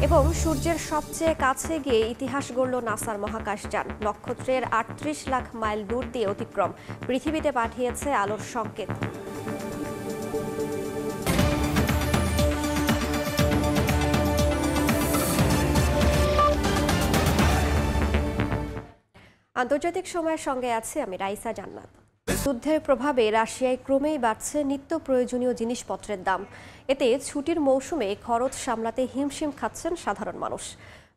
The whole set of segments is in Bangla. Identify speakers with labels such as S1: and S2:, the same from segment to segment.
S1: এবং সূর্যের সবচেয়ে কাছে গিয়ে ইতিহাস গড়ল নাসার মহাকাশযান। নক্ষত্রের ৩৮ লাখ মাইল দূর দিয়ে অতিক্রম পৃথিবীতে পাঠিয়েছে আলোর সংকেত। আন্তর্জাতিক সময়ের সঙ্গে আছে আমি রাইসা জান্নাত। যুদ্ধের প্রভাবে রাশিয়ায় ক্রমেই বাড়ছে নিত্য প্রয়োজনীয় জিনিসপত্রের দাম। এতে ছুটির মৌসুমে খরচ সামলাতে হিমশিম খাচ্ছেন সাধারণ মানুষ।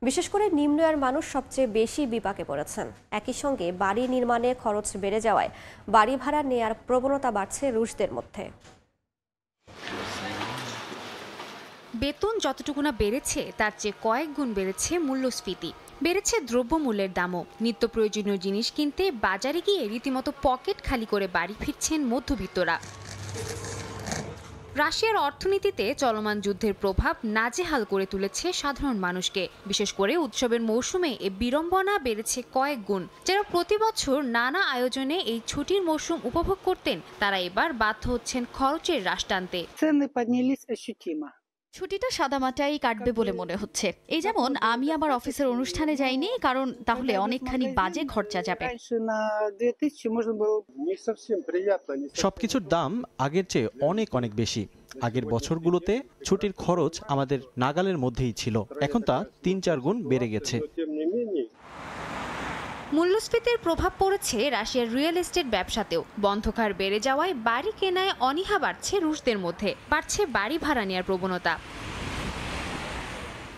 S1: বিশেষ করে নিম্ন আয়ের মানুষ সবচেয়ে বেশি বিপাকে পড়েছেন। একই সঙ্গে বাড়ি নির্মাণে খরচ বেড়ে যাওয়ায় বাড়ি ভাড়া নেয়ার প্রবণতা বাড়ছে রুশদের মধ্যে।
S2: বেতন যতটুকু না বেড়েছে তার চেয়ে কয়েক গুণ বেড়েছে মূল্যস্ফীতি, বেড়েছে দ্রব্যমূল্যের দামও। নিত্য প্রয়োজনীয় জিনিস কিনতে বাজারে গিয়ে রীতিমতো পকেট খালি করে বাড়ি ফিরছেন মধ্যবিত্তরা। রাশিয়ার অর্থনীতিতে চলমান যুদ্ধের প্রভাব নাজেহাল করে তুলেছে সাধারণ মানুষকে। বিশেষ করে উৎসবের মৌসুমে এ বিড়ম্বনা বেড়েছে কয়েক গুণ। যারা প্রতি বছর নানা আয়োজনে এই ছুটির মৌসুম উপভোগ করতেন, তারা এবার বাধ্য হচ্ছেন খরচের হ্রাস টানতে।
S3: ছুটিটা সাদামাটাই কাটবে বলে মনে হচ্ছে। এই যেমন আমি আমার অফিসের অনুষ্ঠানে যাইনি, কারণ তাহলে অনেকখানি বাজে খরচা যাবে।
S4: সবকিছুর দাম আগের চেয়ে অনেক অনেক বেশি। আগের বছরগুলোতে ছুটির খরচ আমাদের নাগালের মধ্যেই ছিল, এখন তা ৩-৪ গুণ বেড়ে গেছে।
S2: মূল্যস্ফীতির প্রভাব পড়েছে রাশিয়ার রিয়েল এস্টেট ব্যবসাতেও। বন্ধকহার বেড়ে যাওয়ায় বাড়ি কেনায় অনীহা বাড়ছে রুশদের মধ্যে, বাড়ছে বাড়ি ভাড়া নেওয়ার প্রবণতা।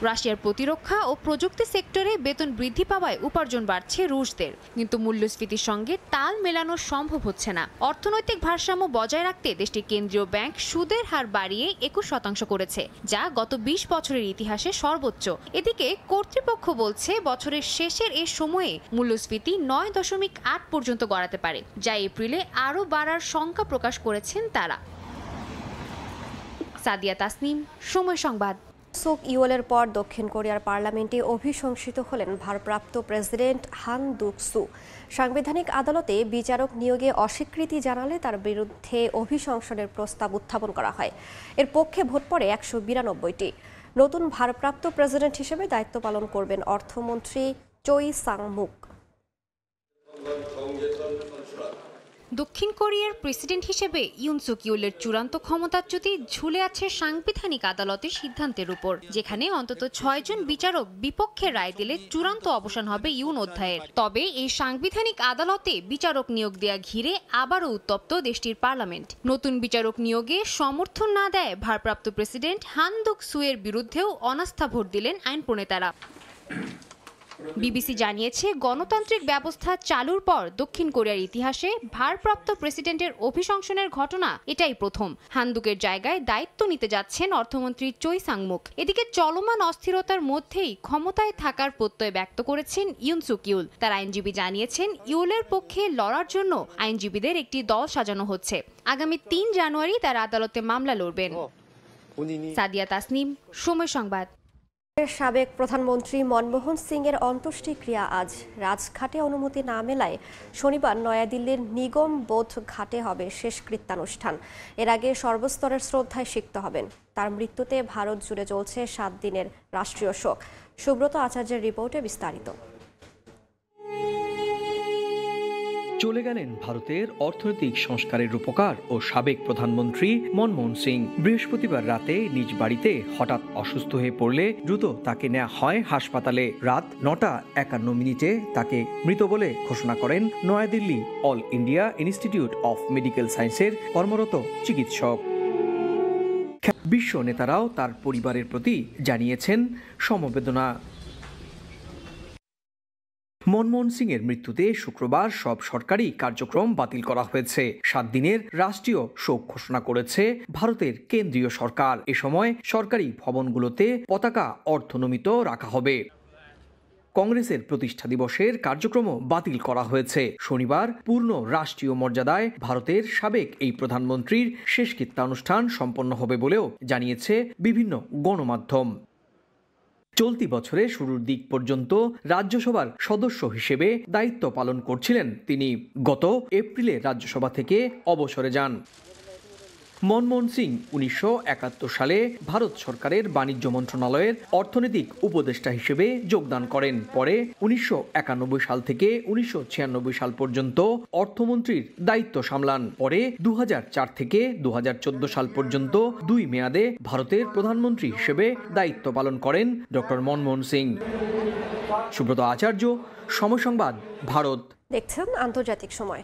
S2: রাশিয়ার প্রতিরক্ষা ও প্রযুক্তি সেক্টরে বেতন বৃদ্ধি পাওয়ায় উপার্জন বাড়ছে রুশদের, কিন্তু মূল্যস্ফীতির সঙ্গে তাল মেলানো সম্ভব হচ্ছে না। অর্থনৈতিক ভারসাম্য বজায় রাখতে দেশটির কেন্দ্রীয় ব্যাংক সুদের হার বাড়িয়ে ২১% করেছে, যা গত ২০ বছরের ইতিহাসে সর্বোচ্চ। এদিকে কর্তৃপক্ষ বলছে বছরের শেষের এ সময়ে মূল্যস্ফীতি ৯.৮ পর্যন্ত গড়াতে পারে, যা এপ্রিলে আরও বাড়ার শঙ্কা প্রকাশ করেছেন তারা। সাদিয়া তাসনিম, সময় সংবাদ।
S1: সুক ইওলের পর দক্ষিণ কোরিয়ার পার্লামেন্টে অভিশংসিত হলেন ভারপ্রাপ্ত প্রেসিডেন্ট হান দুক সু। সাংবিধানিক আদালতে বিচারক নিয়োগে অস্বীকৃতি জানালে তার বিরুদ্ধে অভিশংসনের প্রস্তাব উত্থাপন করা হয়। এর পক্ষে ভোট পড়ে ১৯২টি। নতুন ভারপ্রাপ্ত প্রেসিডেন্ট হিসেবে দায়িত্ব পালন করবেন অর্থমন্ত্রী চোই সাং মুক।
S2: দক্ষিণ কোরিয়ার প্রেসিডেন্ট হিসেবে ইউন সুক ইউলের চূড়ান্ত ক্ষমতাচ্যুতি ঝুলে আছে সাংবিধানিক আদালতের সিদ্ধান্তের উপর, যেখানে অন্তত ৬ জন বিচারক বিপক্ষে রায় দিলে চূড়ান্ত অবসান হবে ইউন অধ্যায়ের। তবে এই সাংবিধানিক আদালতে বিচারক নিয়োগ দেয়া ঘিরে আবারও উত্তপ্ত দেশটির পার্লামেন্ট। নতুন বিচারক নিয়োগে সমর্থন না দেয় ভারপ্রাপ্ত প্রেসিডেন্ট হান দুক সুয়ের বিরুদ্ধেও অনাস্থা ভোট দিলেন আইন প্রণেতারা। বিবিসি জানিয়েছে, গণতান্ত্রিক ব্যবস্থা চালুর পর দক্ষিণ কোরিয়ার ইতিহাসে ভারপ্রাপ্ত প্রেসিডেন্টের অভিশংসনের ঘটনা এটাই প্রথম। হানদুকের জায়গায় দায়িত্ব নিতে যাচ্ছেন অর্থমন্ত্রী চোই সাংমুক। এদিকে চলমান অস্থিরতার মধ্যেই ক্ষমতায় থাকার প্রত্যয় ব্যক্ত করেছেন ইউন সুক ইউল। তার আইনজীবী জানিয়েছেন, ইউলের পক্ষে লড়ার জন্য আইনজীবীদের একটি দল সাজানো হচ্ছে। আগামী ৩ জানুয়ারি তারা আদালতে মামলা লড়বেন। সাদিয়া তাসনিম, সময় সংবাদ।
S1: সাবেক প্রধানমন্ত্রী মনমোহন সিং এর অন্ত্যেষ্টিক্রিয়া আজ। রাজঘাটে অনুমতি না মেলায় শনিবার নয়াদিল্লির নিগম বোধ ঘাটে হবে শেষকৃত্যানুষ্ঠান। এর আগে সর্বস্তরের শ্রদ্ধায় সিক্ত হবেন। তার মৃত্যুতে ভারত জুড়ে চলছে ৭ দিনের রাষ্ট্রীয় শোক। সুব্রত আচার্যের রিপোর্টে বিস্তারিত।
S5: চলে গেলেন ভারতের অর্থনৈতিক সংস্কারের রূপকার ও সাবেক প্রধানমন্ত্রী মনমোহন সিং। বৃহস্পতিবার রাতে নিজ বাড়িতে হঠাৎ অসুস্থ হয়ে পড়লে দ্রুত তাকে নেওয়া হয় হাসপাতালে। রাত ৯টা ৫১ তাকে মৃত বলে ঘোষণা করেন New Delhi All India Institute of Medical সায়েন্সের কর্মরত চিকিৎসক। বিশ্ব নেতারাও তার পরিবারের প্রতি জানিয়েছেন সমবেদনা। মনমোহন সিং এর মৃত্যুতে শুক্রবার সব সরকারি কার্যক্রম বাতিল করা হয়েছে। ৭ দিনের রাষ্ট্রীয় শোক ঘোষণা করেছে ভারতের কেন্দ্রীয় সরকার। এ সময় সরকারি ভবনগুলোতে পতাকা অর্ধনমিত রাখা হবে। কংগ্রেসের প্রতিষ্ঠা দিবসের কার্যক্রমও বাতিল করা হয়েছে। শনিবার পূর্ণ রাষ্ট্রীয় মর্যাদায় ভারতের সাবেক এই প্রধানমন্ত্রীর শেষকৃত্যানুষ্ঠান সম্পন্ন হবে বলেও জানিয়েছে বিভিন্ন গণমাধ্যম। চলতি বছরের শুরুর দিক পর্যন্ত রাজ্যসভার সদস্য হিসেবে দায়িত্ব পালন করছিলেন তিনি। গত এপ্রিলে রাজ্যসভা থেকে অবসরে যান। মনমোহন সিং 1971 সালে ভারত সরকারের বাণিজ্য মন্ত্রণালয়ের অর্থনৈতিক উপদেষ্টা হিসেবে যোগদান করেন। পরে 1991 সাল থেকে 1996 সাল পর্যন্ত অর্থমন্ত্রীর দায়িত্ব সামলান। পরে 2004 থেকে 2014 সাল পর্যন্ত 2 মেয়াদে ভারতের প্রধানমন্ত্রী হিসেবে দায়িত্ব পালন করেন ডক্টর মনমোহন সিং। সুব্রত আচার্য, সময় সংবাদ, ভারত।
S1: দেখছেন আন্তর্জাতিক সময়।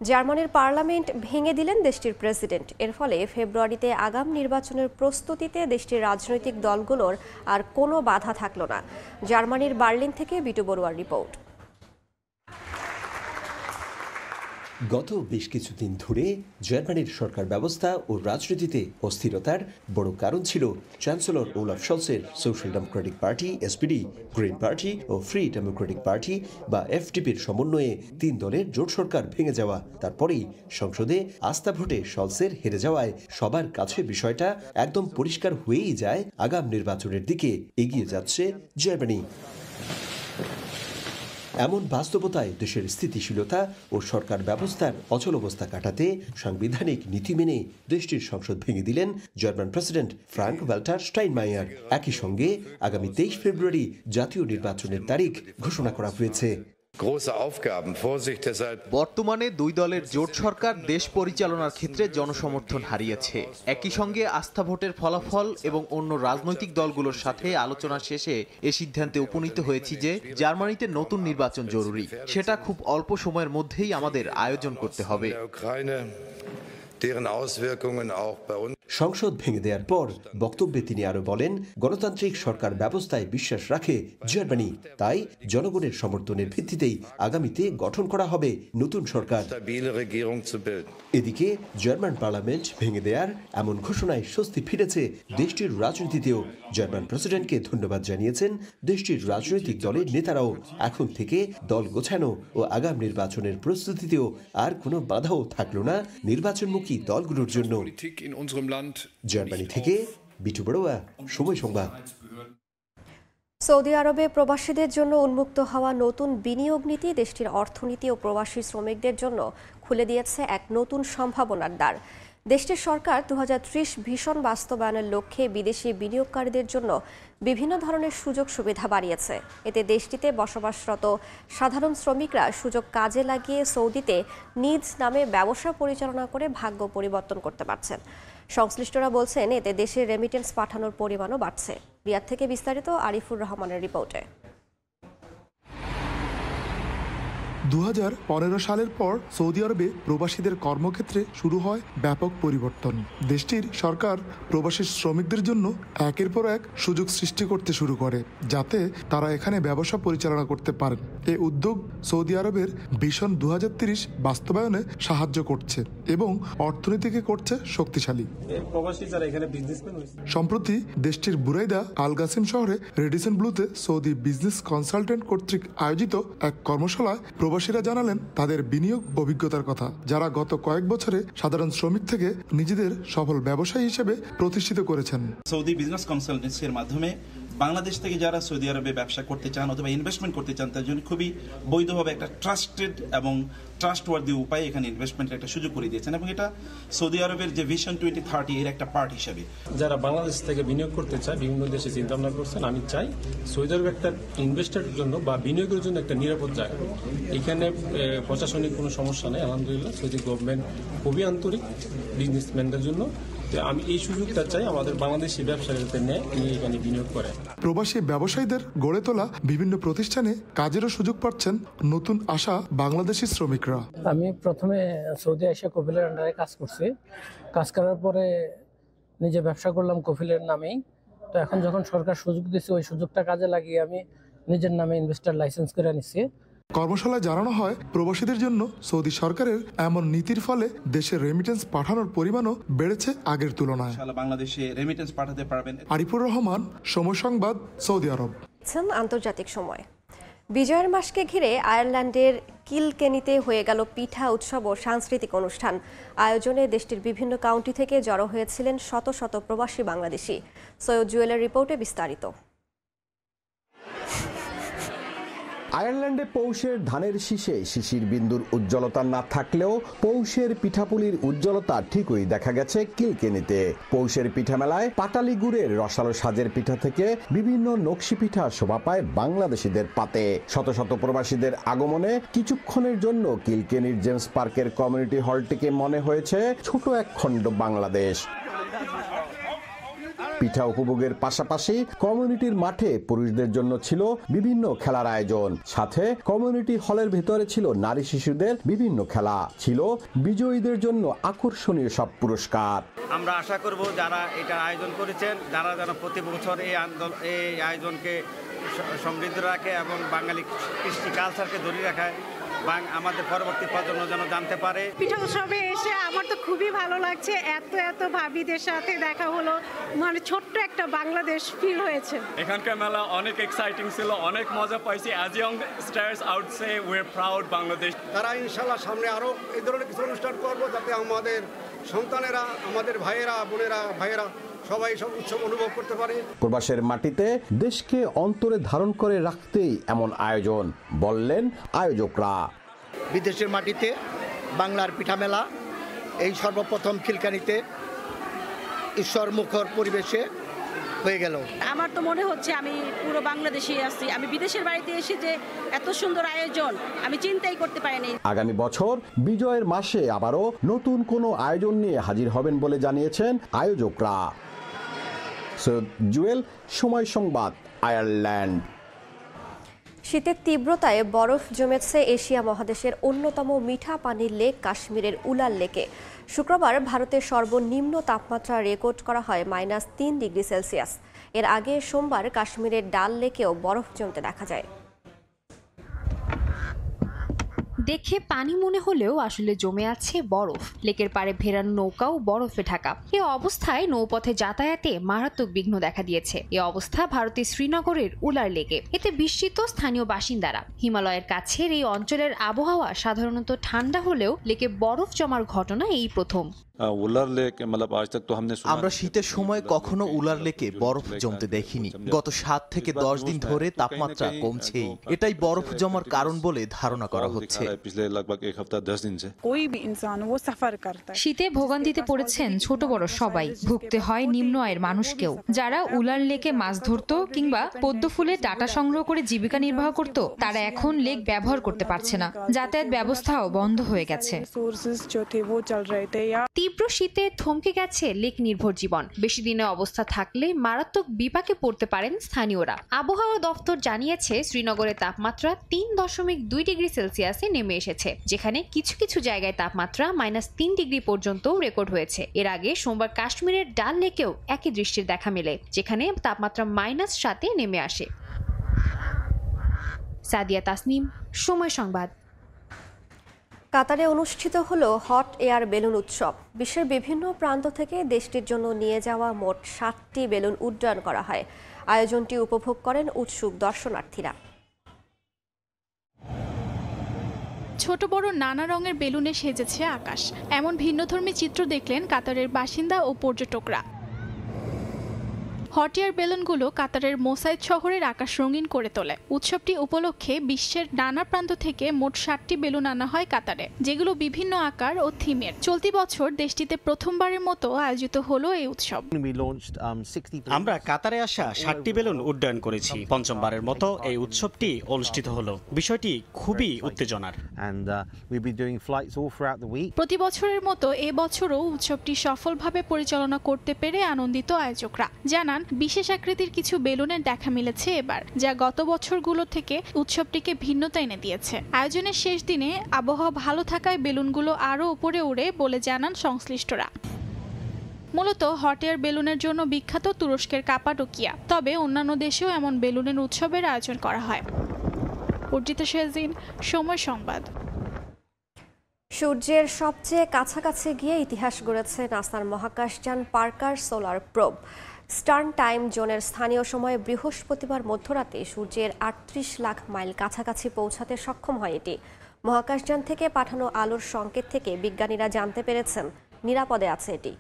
S1: জার্মানির পার্লামেন্ট ভেঙে দিলেন দেশটির প্রেসিডেন্ট। এর ফলে ফেব্রুয়ারিতে আগাম নির্বাচনের প্রস্তুতিতে দেশটির রাজনৈতিক দলগুলোর আর কোনো বাধা থাকল না। জার্মানির বার্লিন থেকে বিটু বড়ুয়ার রিপোর্ট।
S6: গত বেশ কিছুদিন ধরে জার্মানির সরকার ব্যবস্থা ও রাজনীতিতে অস্থিরতার বড় কারণ ছিল চ্যান্সেলর ওলাফ শলসের Social Democratic Party SPD, Green Party ও ফ্রি ডেমোক্রেটিক পার্টি বা এফডিপির সমন্বয়ে 3 দলের জোট সরকার ভেঙে যাওয়া। তারপরেই সংসদে আস্থা ভোটে শলসের হেরে যাওয়ায় সবার কাছে বিষয়টা একদম পরিষ্কার হয়েই যায় আগাম নির্বাচনের দিকে এগিয়ে যাচ্ছে জার্মানি। এমন বাস্তবতায় দেশের স্থিতিশীলতা ও সরকার ব্যবস্থার অচলাবস্থা কাটাতে সাংবিধানিক নীতি মেনে দেশটির সংসদ ভেঙে দিলেন জার্মান প্রেসিডেন্ট ফ্রাঙ্ক ওয়াল্টার স্টাইনমায়ার। একই সঙ্গে আগামী 23 ফেব্রুয়ারি জাতীয় নির্বাচনের তারিখ ঘোষণা করা হয়েছে।
S4: বর্তমানে 2 দলের জোট সরকার দেশ পরিচালনার ক্ষেত্রে জনসমর্থন হারিয়েছে। একই সঙ্গে আস্থা ভোটের ফলাফল এবং অন্য রাজনৈতিক দলগুলোর সাথে আলোচনা শেষে এ সিদ্ধান্তে উপনীত হয়েছি যে জার্মানিতে নতুন নির্বাচন জরুরি। সেটা খুব অল্প সময়ের মধ্যেই আমাদের আয়োজন করতে হবে।
S6: সংসদ ভেঙে দেওয়ার পর বক্তব্যে তিনি আরো বলেন, গণতান্ত্রিক সরকার ব্যবস্থায় বিশ্বাস রাখে জার্মানি, তাই জনগণের সমর্থনের ভিত্তিতেই আগামীতে গঠন করা হবে নতুন সরকার। এদিকে জার্মান পার্লামেন্ট ভেঙে দেওয়ার এমন ঘোষণায় স্বস্তি ফিরেছে দেশটির রাজনীতিতেও। জার্মান প্রেসিডেন্টকে ধন্যবাদ জানিয়েছেন দেশটির রাজনৈতিক দলের নেতারাও। এখন থেকে দল গোছানো ও আগাম নির্বাচনের প্রস্তুতিতেও আর কোনো বাধাও থাকলো না নির্বাচনমুখী দলগুলোর জন্য। জার্মানি থেকে বিটু বড়ুয়া, সময় সংবাদ।
S1: সৌদি আরবে প্রবাসীদের জন্য উন্মুক্ত হওয়া নতুন বিনিয়োগ নীতি দেশটির অর্থনীতি ও প্রবাসী শ্রমিকদের জন্য খুলে দিয়েছে এক নতুন সম্ভাবনার দ্বার। দেশটির সরকার 2030 ভিশন বাস্তবায়নের লক্ষ্যে বিদেশি বিনিয়োগকারীদের জন্য বিভিন্ন ধরনের সুযোগ সুবিধা বাড়িয়েছে। এতে দেশটিতে বসবাসরত সাধারণ শ্রমিকরা সুযোগ কাজে লাগিয়ে সৌদিতে নিজ নামে ব্যবসা পরিচালনা করে ভাগ্য পরিবর্তন করতে পারছেন। সংশ্লিষ্টরা বলছেন এতে দেশের রেমিটেন্স পাঠানোর পরিমাণও বাড়ছে। রিয়াদ থেকে বিস্তারিত আরিফুর রহমানের রিপোর্টে।
S7: 2015 সালের পর সৌদি আরবে প্রবাসীদের কর্মক্ষেত্রে শুরু হয় ব্যাপক পরিবর্তন। দেশটির সরকার প্রবাসী শ্রমিকদের জন্য একের পর এক সুযোগ সৃষ্টি করতে শুরু করে, যাতে তারা এখানে ব্যবসা পরিচালনা করতে পারেন। এই উদ্যোগ সৌদি আরবের ভিশন 2030 বাস্তবায়নে সাহায্য করছে এবং অর্থনীতিকে করছে শক্তিশালী। সম্প্রতি দেশটির বুরাইদা আল গাসিম শহরে রেডিসন ব্লুতে সৌদি বিজনেস কনসালটেন্ট কর্তৃক আয়োজিত এক কর্মশালায় প্রবাসীরা জানালেন তাদের বিনিয়োগ অভিজ্ঞতার কথা, যারা গত কয়েক বছরে সাধারণ শ্রমিক থেকে নিজেদের সফল ব্যবসায়ী হিসেবে প্রতিষ্ঠিত করেছেন।
S8: সৌদি বিজনেস কনসালটেন্সির মাধ্যমে বাংলাদেশ থেকে যারা সৌদি আরবে ব্যবসা করতে চান অথবা ইনভেস্টমেন্ট করতে চান, তার জন্য খুবই বৈধভাবে একটা ট্রাস্টেড এবং ট্রাস্টওয়ার্দি উপায়ে এখানে ইনভেস্টমেন্টের একটা সুযোগ করে দিয়েছেন এবং এটা সৌদি আরবের যে ভিশন 2030 এর একটা পার্ট হিসেবে।
S9: যারা বাংলাদেশ থেকে বিনিয়োগ করতে চায়, বিভিন্ন দেশে চিন্তা ভাবনা করছেন, আমি চাই সৌদি আরবে একটা ইনভেস্টরের জন্য বা বিনিয়োগের জন্য একটা নিরাপদ জায়গা। এখানে প্রশাসনিক কোনো সমস্যা নেই, আলহামদুলিল্লাহ। সৌদি গভর্নমেন্ট খুবই আন্তরিক বিজনেসম্যানদের জন্য। আমি এই সুযোগটা চাই আমাদের বাংলাদেশি ব্যবসায়ীদের নিয়ে এখানে বিনিয়োগ করে।
S7: প্রবাসী ব্যবসায়ীদের গড়ে তোলা বিভিন্ন প্রতিষ্ঠানে কাজেরও সুযোগ পাচ্ছেন নতুন আসা বাংলাদেশি শ্রমিকরা।
S10: আমি প্রথমে সৌদি এসে কফিলের আন্ডারে কাজ করছি। কাজ করার পরে নিজে ব্যবসা করলাম কফিলের নামেই। তো এখন যখন সরকার সুযোগ দিচ্ছে, ওই সুযোগটা কাজে লাগিয়ে আমি নিজের নামে ইনভেস্টর লাইসেন্স করে নিচ্ছি।
S7: কর্মশালায় জানানো হয় প্রবাসীদের জন্য সৌদি সরকারের এমন নীতির ফলে দেশের রেমিটেন্স পাঠানোর পরিমাণও বেড়েছে আগের তুলনায়।
S8: বাংলাদেশে রেমিটেন্স পাঠাতে পারবেন।
S7: আরিফুর রহমান, সময় সংবাদ, সৌদি আরব।
S1: আন্তর্জাতিক সময়। বিজয়ের মাসকে ঘিরে আয়ারল্যান্ডের কিলকেনিতে হয়ে গেল পিঠা উৎসব ও সাংস্কৃতিক অনুষ্ঠান। আয়োজনে দেশটির বিভিন্ন কাউন্টি থেকে জড়ো হয়েছিলেন শত শত প্রবাসী বাংলাদেশি। সৈয়দ জুয়েলের রিপোর্টে বিস্তারিত।
S11: আয়ারল্যান্ডে পৌষের ধানের শীষে শিশির বিন্দুর উজ্জ্বলতা না থাকলেও পৌষের পিঠাপুলির উজ্জ্বলতা ঠিকই দেখা গেছে কিলকেনিতে। পৌষের পিঠা মেলায় পাটালি গুড়ের রসালো সাজের পিঠা থেকে বিভিন্ন নকশি পিঠা শোভা পায় বাংলাদেশিদের পাতে। শত শত প্রবাসীদের আগমনে কিছুক্ষণের জন্য কিলকেনির জেমস পার্কের কমিউনিটি হলটিকে মনে হয়েছে ছোট এক খণ্ড বাংলাদেশ। পিঠা উপভোগের পাশাপাশি কমিউনিটির মাঠে পুরুষদের জন্য ছিল বিভিন্ন খেলার আয়োজন, সাথে কমিউনিটি হলের ভেতরে ছিল নারী শিশুদের বিভিন্ন খেলা, ছিল বিজয়ীদের জন্য আকর্ষণীয় সব পুরস্কার।
S12: আমরা আশা করব যারা এটার আয়োজন করেছেন, যারা যেন প্রতি বছর এই আয়োজনকে সমৃদ্ধ রাখে এবং বাঙালি কৃষ্টি কালচারকে ধরে রাখায় আমাদের পরবর্তী প্রজন্ম যেন জানতে পারে।
S13: পিঠা উৎসবে এসে আমার তো খুবই ভালো লাগছে, এত ভাবিদের সাথে দেখা হলো, মানে ছোট্ট একটা বাংলাদেশ ফিল হয়েছে।
S14: এখানকার মেলা অনেক এক্সাইটিং ছিল, অনেক মজা পাইছি। As young stars out say we are proud Bangladesh.
S15: তারা ইনশাআল্লাহ সামনে আরো এই ধরনের কিছু অনুষ্ঠান করবো, যাতে আমাদের সন্তানেরা, আমাদের ভাইয়েরা, বোনেরা, ভাইয়েরা সবাই সব উৎসব অনুভব করতে পারে।
S11: প্রবাসের মাটিতে দেশকে অন্তরে ধারণ করে রাখতেই এমন আয়োজন, বললেন আয়োজকরা।
S16: বিদেশের মাটিতে বাংলার পিঠা মেলা এই সর্বপ্রথম খিলকানিতে ঈশ্বর মুখর পরিবেশে হয়ে গেল।
S17: আমার তো মনে হচ্ছে আমি পুরো বাংলাদেশে আছি, আমি বিদেশের বাড়িতে এসে যে এত সুন্দর আয়োজন আমি চিন্তাই করতে পারিনি।
S11: আগামী বছর বিজয়ের মাসে আবারও নতুন কোনো আয়োজন নিয়ে হাজির হবেন বলে জানিয়েছেন আয়োজকরা। সৈয়দ জুয়েল, সময় সংবাদ, আয়ারল্যান্ড।
S1: শীতের তীব্রতায় বরফ জমেছে এশিয়া মহাদেশের অন্যতম মিঠা পানির লেক কাশ্মীরের উলার লেকে। শুক্রবার ভারতের সর্বনিম্ন তাপমাত্রা রেকর্ড করা হয় -3 ডিগ্রি সেলসিয়াস। এর আগে সোমবার কাশ্মীরের ডাল লেকেও বরফ জমতে দেখা যায়।
S2: দেখে পানি মনে হলেও আসলে জমে আছে বরফ। লেকের পাড়ে ভেড়ানো নৌকাও বরফে ঢাকা। এ অবস্থায় নৌপথে যাতায়াতে মারাত্মক বিঘ্ন দেখা দিয়েছে। এ অবস্থা ভারতের শ্রীনগরের উলার লেকে। এতে বিস্মিত স্থানীয় বাসিন্দারা। হিমালয়ের কাছের এই অঞ্চলের আবহাওয়া সাধারণত ঠান্ডা হলেও লেকে বরফ জমার ঘটনা এই প্রথম।
S4: আমরা শীতের সময় কখনো উলার লেকে বরফ জমতে দেখিনি। গত 7 থেকে 10 দিন ধরে তাপমাত্রা কমছেই। এটাই বরফ জমার কারণ বলে ধারণা করা হচ্ছে।
S18: শীতে ভোগান্তিতে পড়েছেন ছোট বড় সবাই। ভুগতে হয় নিম্ন আয়ের মানুষকেও। যারা উলার লেকে মাছ ধরতো কিংবা পদ্ম ফুলে ডাটা সংগ্রহ করে জীবিকা নির্বাহ করত, তারা এখন লেক ব্যবহার করতে পারছে না। যাতায়াত ব্যবস্থাও বন্ধ হয়ে গেছে।
S2: তীব্র শীতে থমকে গেছে লেক নির্ভর জীবন। বেশি দিনের অবস্থা থাকলে মারাত্মক বিপাকে পড়তে পারেন স্থানীয়রা। আবহাওয়া দপ্তর জানিয়েছে শ্রীনগরের তাপমাত্রা 3.2 ডিগ্রি সেলসিয়াসে নেমে এসেছে, যেখানে কিছু কিছু জায়গায় তাপমাত্রা -3 ডিগ্রি পর্যন্ত রেকর্ড হয়েছে। এর আগে সোমবার কাশ্মীরের ডাল লেকেও একই দৃশ্যের দেখা মেলে, যেখানে তাপমাত্রা -7-এ নেমে আসে। সাদিয়া তাসনিম, সময় সংবাদ।
S1: কাতারে অনুষ্ঠিত হলো হট এয়ার বেলুন উৎসব। বিশ্বের বিভিন্ন প্রান্ত থেকে দেশটির জন্য নিয়ে যাওয়া মোট 60টি বেলুন উড্ডয়ন করা হয়। আয়োজনটি উপভোগ করেন উৎসুক দর্শনার্থীরা।
S19: ছোট বড় নানা রঙের বেলুনে সেজেছে আকাশ। এমন ভিন্নধর্মী চিত্র দেখলেন কাতারের বাসিন্দা ও পর্যটকরা। হট এয়ার বেলুনগুলো কাতারের মোসাইদ শহরের আকাশ রঙিন করে তোলে। উৎসবটি উপলক্ষে বিশ্বের নানা প্রান্ত থেকে মোট 60টি বেলুন আনা হয় কাতারে, যেগুলো বিভিন্ন আকার ও থিমের। চলতি বছর দেশটিতে প্রথমবারের মতো আয়োজিত হলো এই উৎসব।
S20: আমরা কাতারে আসা 60টি বেলুন উড্ডয়ন করেছি। পঞ্চমবারের মতো এই উৎসবটি অনুষ্ঠিত হলো। বিষয়টি খুবই উত্তেজনার।
S19: প্রতি বছরের মতো এবছরও উৎসবটি সফলভাবে পরিচালনা করতে পেরে আনন্দিত আয়োজকরা। জানান, বিশেষ আকৃতির কিছু বেলুনের দেখা মিলেছে এবার, যা গত বছরগুলো থেকে উৎসবটিকে ভিন্নতা এনে দিয়েছে। আয়োজনের শেষ দিনে আবহাওয়া ভালো থাকায় বেলুনগুলো আরও উপরে উড়ে বলে জানান সংশ্লিষ্টরা। মূলত হট এয়ার বেলুনের জন্য বিখ্যাত তুরস্কের কাপাডোকিয়া, তবে অন্যান্য দেশেও এমন বেলুনের উৎসবের আয়োজন করা হয়। অর্জিতা শেরজিন, সময় সংবাদ।
S1: সূর্যের সবচেয়ে কাছাকাছি গিয়ে ইতিহাস গড়েছে নাসার মহাকাশযান Parker solar probe. Stern time জোনের স্থানীয় সময়ে বৃহস্পতিবার মধ্যরাতে সূর্যের 38 লাখ মাইল কাছাকাছি পৌঁছাতে সক্ষম হয় এটি। মহাকাশযান থেকে পাঠানো আলোর সংকেত থেকে বিজ্ঞানীরা জানতে পেরেছেন নিরাপদে আছে এটি।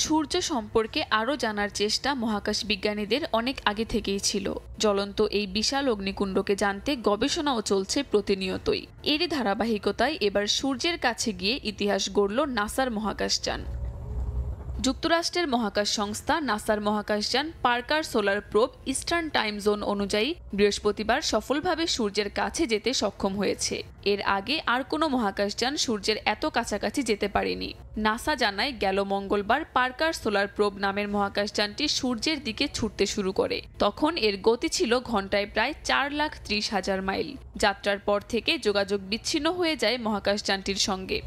S21: সূর্য সম্পর্কে আরও জানার চেষ্টা মহাকাশ বিজ্ঞানীদের অনেক আগে থেকেই ছিল। জ্বলন্ত এই বিশাল অগ্নিকুণ্ডকে জানতে গবেষণাও চলছে প্রতিনিয়তই। এরই ধারাবাহিকতায় এবার সূর্যের কাছে গিয়ে ইতিহাস গড়ল নাসার মহাকাশযান। যুক্তরাষ্ট্রের মহাকাশ সংস্থা নাসার মহাকাশযান Parker solar probe eastern time zone অনুযায়ী বৃহস্পতিবার সফলভাবে সূর্যের কাছে যেতে সক্ষম হয়েছে। এর আগে আর কোনো মহাকাশযান সূর্যের এত কাছাকাছি যেতে পারেনি। নাসা জানায় গেল মঙ্গলবার পার্কার সোলার প্রোব নামের মহাকাশযানটি সূর্যের দিকে ছুটতে শুরু করে। তখন এর গতি ছিল ঘন্টায় প্রায় 4,30,000 মাইল। যাত্রার পর থেকে যোগাযোগ বিচ্ছিন্ন হয়ে যায় মহাকাশযানটির সঙ্গে।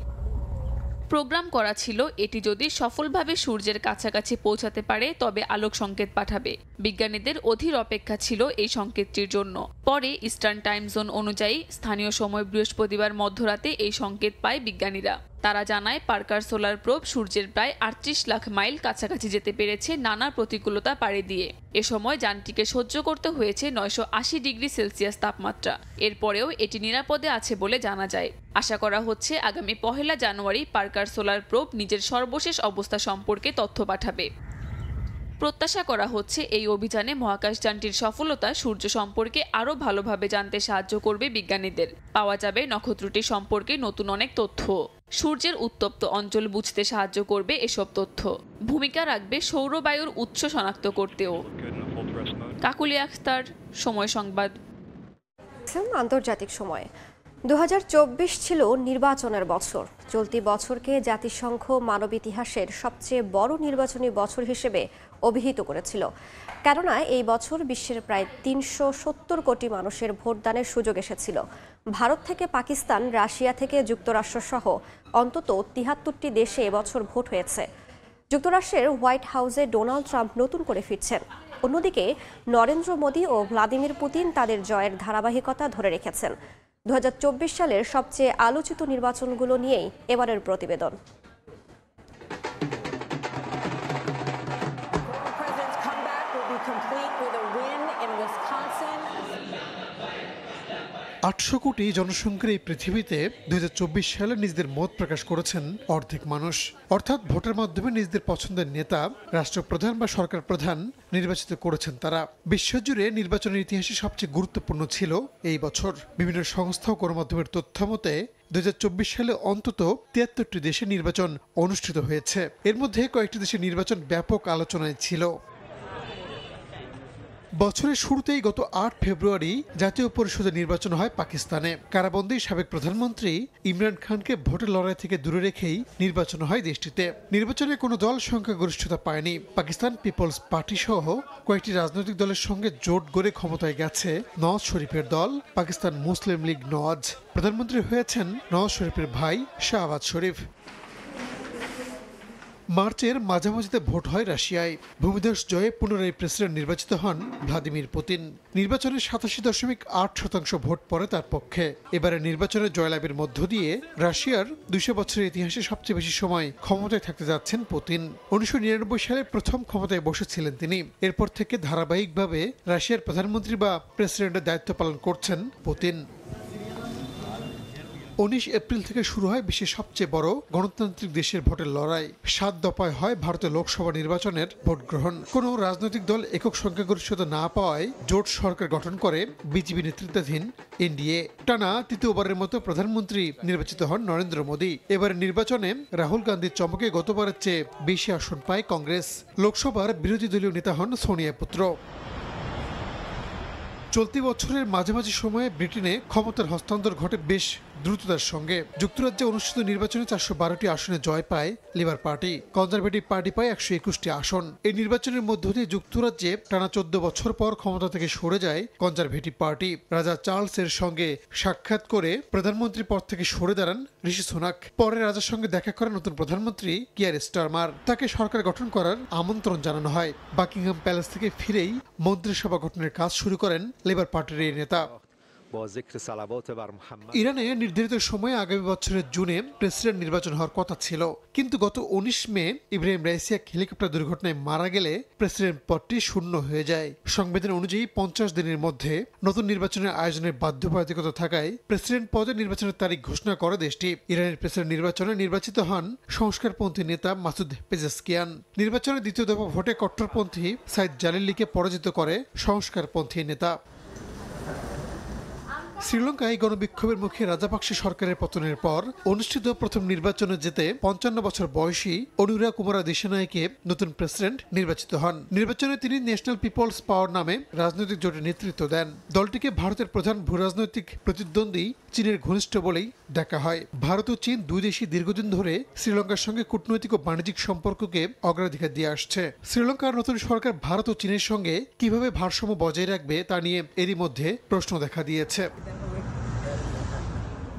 S21: প্রোগ্রাম করা ছিল এটি যদি সফলভাবে সূর্যের কাছাকাছি পৌঁছাতে পারে তবে আলোক সংকেত পাঠাবে। বিজ্ঞানীদের অধীর অপেক্ষা ছিল এই সংকেতটির জন্য। পরে ইস্টার্ন টাইম জোন অনুযায়ী স্থানীয় সময় বৃহস্পতিবার মধ্যরাতে এই সংকেত পায় বিজ্ঞানীরা। তারা জানায় পার্কার সোলার প্রোব সূর্যের প্রায় 38 লাখ মাইল কাছাকাছি যেতে পেরেছে নানা প্রতিকূলতা পাড়ি দিয়ে। এ সময় যানটিকে সহ্য করতে হয়েছে 980 ডিগ্রি সেলসিয়াস তাপমাত্রা। এরপরেও এটি নিরাপদে আছে বলে জানা যায়। আশা করা হচ্ছে আগামী 1 জানুয়ারি পার্কার সোলার প্রোব নিজের সর্বশেষ অবস্থা সম্পর্কে তথ্য পাঠাবে। প্রত্যাশা করা হচ্ছে এই অভিযানে মহাকাশযানটির সফলতা সূর্য সম্পর্কে আরও ভালোভাবে জানতে সাহায্য করবে বিজ্ঞানীদের। পাওয়া যাবে নক্ষত্রটি সম্পর্কে নতুন অনেক তথ্য। সূর্যের উত্তপ্ত অঞ্চল বুঝতে সাহায্য করবে এসব তথ্য। ভূমিকা রাখবে সৌরবায়ুর উৎস শনাক্ত করতেও। কাকুলি আখতার, সময় সংবাদ।
S1: আন্তর্জাতিক সময় 2024 ছিল নির্বাচনের বছর। চলতি বছরকে জাতিসংঘ মানব ইতিহাসের সবচেয়ে বড় নির্বাচনী বছর হিসেবে অভিহিত করেছিল। কেননা এই বছর বিশ্বের প্রায় 370 কোটি মানুষের ভোটদানের সুযোগ এসেছিল। ভারত থেকে পাকিস্তান, রাশিয়া থেকে যুক্তরাষ্ট্র সহ অন্তত 73টি দেশে এবছর ভোট হয়েছে। যুক্তরাষ্ট্রের হোয়াইট হাউসে ডোনাল্ড ট্রাম্প নতুন করে ফিরছেন। অন্যদিকে নরেন্দ্র মোদী ও ভ্লাদিমির পুতিন তাদের জয়ের ধারাবাহিকতা ধরে রেখেছেন। 2024 সালের সবচেয়ে আলোচিত নির্বাচনগুলো নিয়েই এবারের প্রতিবেদন।
S22: 800 কোটি জনসংখ্যার এই পৃথিবীতে 2024 সালে নিজেদের মত প্রকাশ করেছেন অর্ধেক মানুষ। অর্থাৎ ভোটের মাধ্যমে নিজেদের পছন্দের নেতা, রাষ্ট্রপ্রধান বা সরকার প্রধান নির্বাচিত করেছেন তারা। বিশ্বজুড়ে নির্বাচনের ইতিহাসে সবচেয়ে গুরুত্বপূর্ণ ছিল এই বছর। বিভিন্ন সংস্থা ও গণমাধ্যমের তথ্য মতে 2024 সালে অন্তত 73টি দেশে নির্বাচন অনুষ্ঠিত হয়েছে। এর মধ্যে কয়েকটি দেশের নির্বাচন ব্যাপক আলোচনায় ছিল। বছরের শুরুতেই গত 8 ফেব্রুয়ারি জাতীয় পরিষদের নির্বাচন হয় পাকিস্তানে। কারাবন্দী সাবেক প্রধানমন্ত্রী ইমরান খানকে ভোটের লড়াই থেকে দূরে রেখেই নির্বাচন হয় দেশটিতে। নির্বাচনে কোনো দল সংখ্যাগরিষ্ঠতা পায়নি। পাকিস্তান পিপলস পার্টি সহ কয়েকটি রাজনৈতিক দলের সঙ্গে জোট গড়ে ক্ষমতায় গেছে নওয়াজ শরীফের দল, পাকিস্তান মুসলিম লীগ নওয়াজ। প্রধানমন্ত্রী হয়েছেন নওয়াজ শরীফের ভাই শাহবাজ শরীফ। মার্চের মাঝামাঝিতে ভোট হয় রাশিয়ায়। ভূমিধস জয়ে পুনরায় প্রেসিডেন্ট নির্বাচিত হন ভ্লাদিমির পুতিন। নির্বাচনের 87.8% ভোট পড়ে তার পক্ষে। এবারে নির্বাচনে জয়লাভের মধ্য দিয়ে রাশিয়ার 200 বছরের ইতিহাসে সবচেয়ে বেশি সময় ক্ষমতায় থাকতে যাচ্ছেন পুতিন। 1999 সালে প্রথম ক্ষমতায় বসেছিলেন তিনি। এরপর থেকে ধারাবাহিকভাবে রাশিয়ার প্রধানমন্ত্রী বা প্রেসিডেন্টের দায়িত্ব পালন করছেন পুতিন। 19 এপ্রিল থেকে শুরু হয় বিশ্বের সবচেয়ে বড় গণতান্ত্রিক দেশের ভোটের লড়াই। 7 দফায় হয় ভারতের লোকসভা নির্বাচনের ভোট গ্রহণ। কোনো রাজনৈতিক দল একক সংখ্যাগরিষ্ঠতা না পাওয়ায় জোট সরকার গঠন করে বিজেপি নেতৃত্বাধীন এনডিএ। টানা তৃতীয়বারের মতো প্রধানমন্ত্রী নির্বাচিত হন নরেন্দ্র মোদী। এবারের নির্বাচনে রাহুল গান্ধীর চমকে গতবারের চেয়ে বেশি আসন পায় কংগ্রেস। লোকসভার বিরোধী দলীয় নেতা হন সোনিয়া পুত্র। চলতি বছরের মাঝামাঝি সময়ে ব্রিটেনে ক্ষমতার হস্তান্তর ঘটে বেশ দ্রুততার সঙ্গে। যুক্তরাজ্যে অনুষ্ঠিত নির্বাচনে 412টি আসনে জয় পায় লেবার পার্টি। কনজারভেটিভ পার্টি পায় 121টি আসন। এই নির্বাচনের মধ্য দিয়ে যুক্তরাজ্যে টানা 14 বছর পর ক্ষমতা থেকে সরে যায় কনজারভেটিভ পার্টি। রাজা চার্লসের সঙ্গে সাক্ষাৎ করে প্রধানমন্ত্রী পদ থেকে সরে দাঁড়ান ঋষি সুনাক। পরে রাজার সঙ্গে দেখা করেন নতুন প্রধানমন্ত্রী কিয়ার স্টারমার। তাকে সরকার গঠন করার আমন্ত্রণ জানানো হয়। বাকিংহাম প্যালেস থেকে ফিরেই মন্ত্রিসভা গঠনের কাজ শুরু করেন লেবার পার্টির এই নেতা। ইরানে নির্ধারিত সময়ে আগামী বছরের জুনে প্রেসিডেন্ট নির্বাচন হওয়ার কথা ছিল, কিন্তু গত ১৯ মে ইব্রাহিম রাইসি এক হেলিকপ্টার দুর্ঘটনায় মারা গেলে প্রেসিডেন্ট পদটি শূন্য হয়ে যায়। সংবিধান অনুযায়ী ৫০ দিনের মধ্যে নতুন নির্বাচনের আয়োজনের বাধ্যবাধকতা থাকায় প্রেসিডেন্ট পদে নির্বাচনের তারিখ ঘোষণা করে দেশটি। ইরানের প্রেসিডেন্ট নির্বাচনে নির্বাচিত হন সংস্কারপন্থী নেতা মাসুদ পেজেশকিয়ান। নির্বাচনের দ্বিতীয় দফা ভোটে কট্টরপন্থী সাইদ জালিলিকে পরাজিত করে সংস্কারপন্থী নেতা। শ্রীলঙ্কায় গণবিক্ষোভের মুখে রাজাপাকসে সরকারের পতনের পর অনুষ্ঠিত প্রথম নির্বাচনে যেতে ৫৫ বছর বয়সী অনুরা কুমারা দিশানায়কে নতুন প্রেসিডেন্ট নির্বাচিত হন। নির্বাচনে তিনি ন্যাশনাল পিপলস পাওয়ার নামে রাজনৈতিক জোটের নেতৃত্ব দেন। দলটিকে ভারতের প্রধান ভূরাজনৈতিক প্রতিদ্বন্দ্বী চীনের ঘনিষ্ঠ বলেই দেখা হয়। ভারত ও চীন দুই দেশই দীর্ঘদিন ধরে শ্রীলঙ্কার সঙ্গে কূটনৈতিক ও বাণিজ্যিক সম্পর্ককে অগ্রাধিকার দিয়ে আসছে। শ্রীলঙ্কার নতুন সরকার ভারত ও চীনের সঙ্গে কিভাবে ভারসাম্য বজায় রাখবে তা নিয়ে এরই মধ্যে প্রশ্ন দেখা দিয়েছে।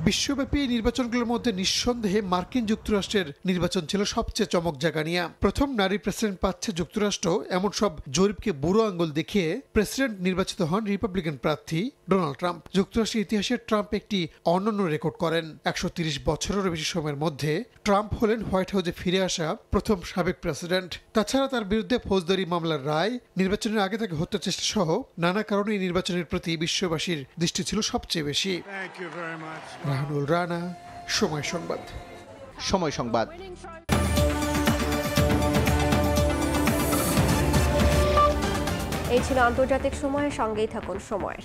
S22: বিশ্বব্যাপী এই নির্বাচনগুলোর মধ্যে নিঃসন্দেহে মার্কিন যুক্তরাষ্ট্রের নির্বাচন ছিল সবচেয়ে চমক জাগানিয়া। প্রথম নারী প্রেসিডেন্ট পাচ্ছে যুক্তরাষ্ট্র, এমন সব জরিপকে বুড়ো আঙ্গুল দেখিয়ে প্রেসিডেন্ট নির্বাচিত হন রিপাবলিকান প্রার্থী ডোনাল্ড ট্রাম্প। যুক্তরাষ্ট্রের ইতিহাসে ট্রাম্প একটি অনন্য রেকর্ড করেন। ১৩০ বছরেরও বেশি সময়ের মধ্যে ট্রাম্প হলেন হোয়াইট হাউসে ফিরে আসা প্রথম সাবেক প্রেসিডেন্ট। তাছাড়া তার বিরুদ্ধে ফৌজদারি মামলার রায়, নির্বাচনের আগে তাকে হত্যা চেষ্টা সহ নানা কারণে এই নির্বাচনের প্রতি বিশ্ববাসীর দৃষ্টি ছিল সবচেয়ে বেশি। রাহানুল রানা, সময় সংবাদ।
S4: সময় সংবাদ।
S1: এই ছিল আন্তর্জাতিক সময়ের সঙ্গেই থাকুন সময়ের।